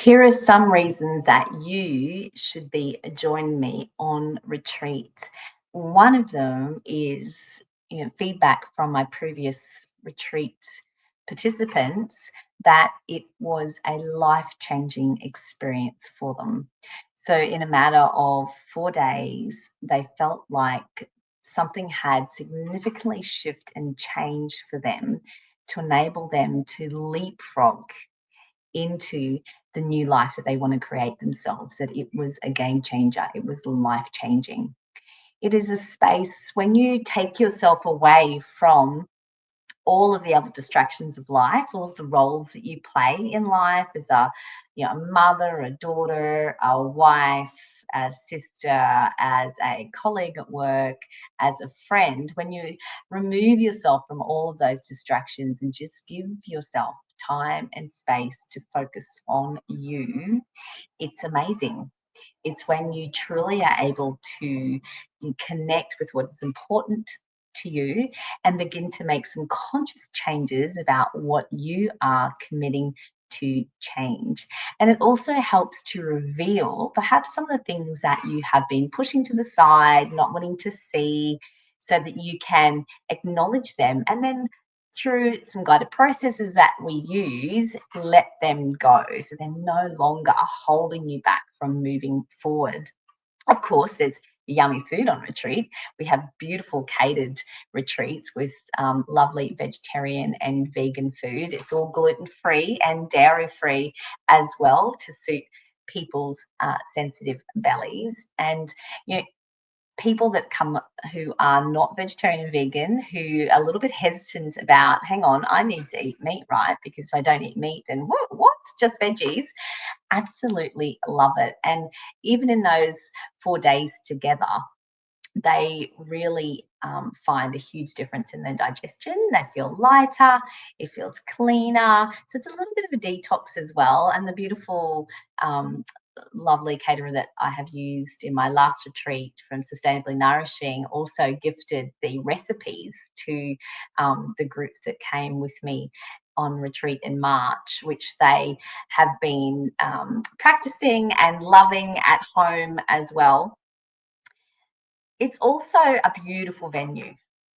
Here are some reasons that you should be joining me on retreat. One of them is, feedback from my previous retreat participants that it was a life-changing experience for them. So in a matter of 4 days, they felt like something had significantly shifted and changed for them to enable them to leapfrog into the new life that they want to create themselves, that it was a game changer, it was life changing. It is a space when you take yourself away from all of the other distractions of life, all of the roles that you play in life as a mother, a daughter, a wife, a sister, as a colleague at work, as a friend. When you remove yourself from all of those distractions and just give yourself time and space to focus on you, it's amazing. It's when you truly are able to connect with what is important to you and begin to make some conscious changes about what you are committing to change. And it also helps to reveal perhaps some of the things that you have been pushing to the side, not wanting to see, so that you can acknowledge them and then through some guided processes that we use, let them go so they're no longer holding you back from moving forward. Of course, there's yummy food on retreat. We have beautiful catered retreats with lovely vegetarian and vegan food. It's all gluten free and dairy free as well to suit people's sensitive bellies. And you know, people that come who are not vegetarian and vegan, who are a little bit hesitant about, hang on, I need to eat meat, right? Because if I don't eat meat, then what? Just veggies? Absolutely love it. And even in those 4 days together, they really find a huge difference in their digestion. They feel lighter, it feels cleaner. So it's a little bit of a detox as well. And the beautiful, lovely caterer that I have used in my last retreat from Sustainably Nourishing also gifted the recipes to the group that came with me on retreat in March, which they have been practicing and loving at home as well. It's also a beautiful venue.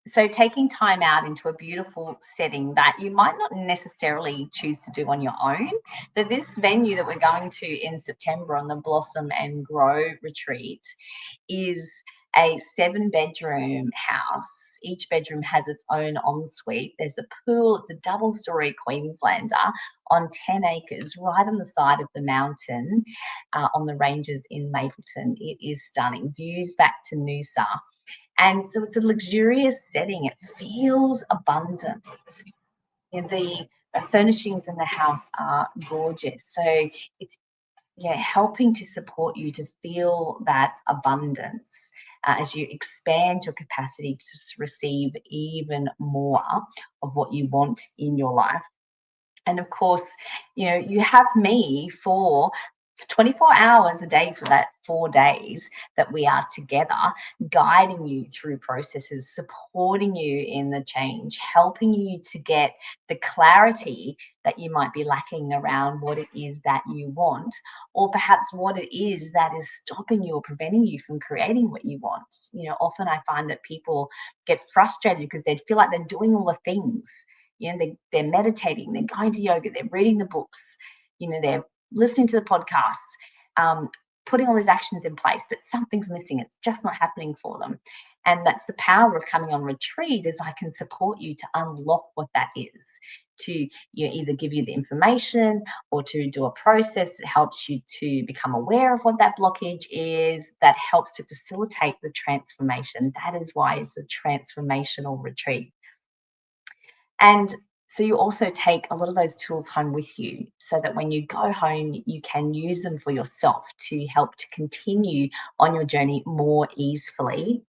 So taking time out into a beautiful setting that you might not necessarily choose to do on your own. That this venue that we're going to in September on the Blossom and Grow retreat is a 7-bedroom house. Each bedroom has its own ensuite. There's a pool. It's a double-story Queenslander on 10 acres right on the side of the mountain on the ranges in Mapelton. It is stunning. Views back to Noosa. And so it's a luxurious setting. It feels abundant. The furnishings in the house are gorgeous. So it's helping to support you to feel that abundance as you expand your capacity to receive even more of what you want in your life. And of course, you have me for 24 hours a day for that 4 days that we are together, guiding you through processes, supporting you in the change, helping you to get the clarity that you might be lacking around what it is that you want, or perhaps what it is that is stopping you or preventing you from creating what you want. Often I find that people get frustrated because they feel like they're doing all the things. They're meditating, they're going to yoga, they're reading the books, they're listening to the podcasts, putting all these actions in place, but something's missing. It's just not happening for them. And that's the power of coming on retreat, is I can support you to unlock what that is, to either give you the information or to do a process that helps you to become aware of what that blockage is, that helps to facilitate the transformation. That is why it's a transformational retreat. And so you also take a lot of those tools home with you so that when you go home, you can use them for yourself to help to continue on your journey more easily.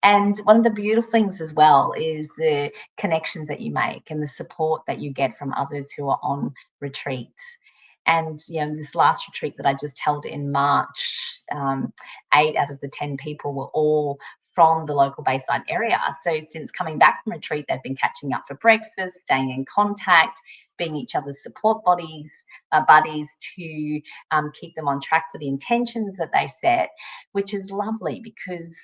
And one of the beautiful things as well is the connections that you make and the support that you get from others who are on retreat. And this last retreat that I just held in March, 8 out of the 10 people were all from the local Bayside area. So since coming back from retreat, they've been catching up for breakfast, staying in contact, being each other's support buddies to keep them on track for the intentions that they set, which is lovely because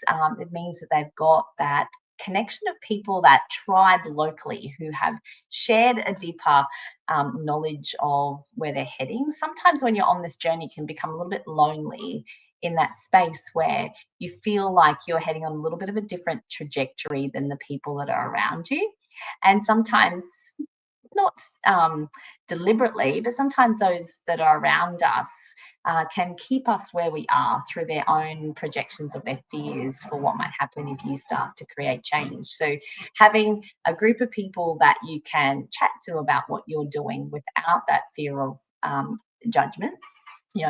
it means that they've got that connection of people, that tribe locally who have shared a deeper knowledge of where they're heading. Sometimes when you're on this journey, it can become a little bit lonely in that space where you feel like you're heading on a little bit of a different trajectory than the people that are around you. And sometimes, not deliberately, but sometimes those that are around us can keep us where we are through their own projections of their fears for what might happen if you start to create change. So, having a group of people that you can chat to about what you're doing without that fear of judgment,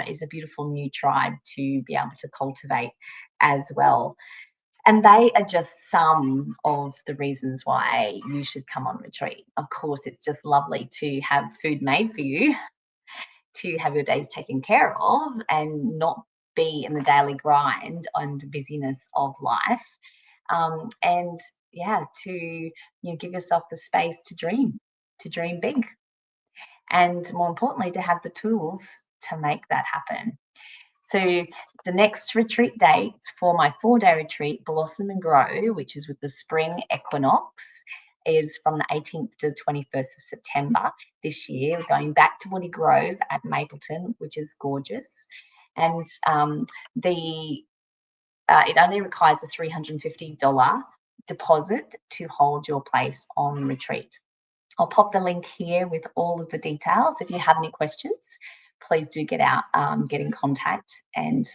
is a beautiful new tribe to be able to cultivate as well. And they are just some of the reasons why you should come on retreat. Of course, it's just lovely to have food made for you, to have your days taken care of, and not be in the daily grind and busyness of life. And yeah, to give yourself the space to dream big, and more importantly, to have the tools to make that happen. So the next retreat dates for my 4-day retreat, Blossom and Grow, which is with the spring equinox, is from the 18th to the 21st of September this year. We're going back to Woody Grove at Mapelton, which is gorgeous. And the it only requires a $350 deposit to hold your place on retreat. I'll pop the link here with all of the details. If you have any questions, please do get in contact and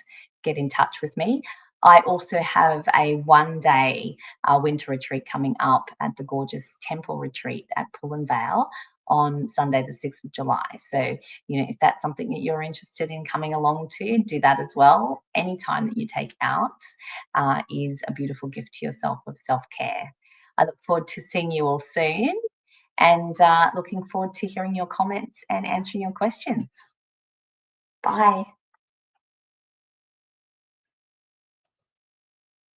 get in touch with me. I also have a 1-day winter retreat coming up at the gorgeous Temple Retreat at Pullen Vale on Sunday, the 6th of July. So, if that's something that you're interested in coming along to, do that as well. Any time that you take out is a beautiful gift to yourself of self-care. I look forward to seeing you all soon, and looking forward to hearing your comments and answering your questions. Bye.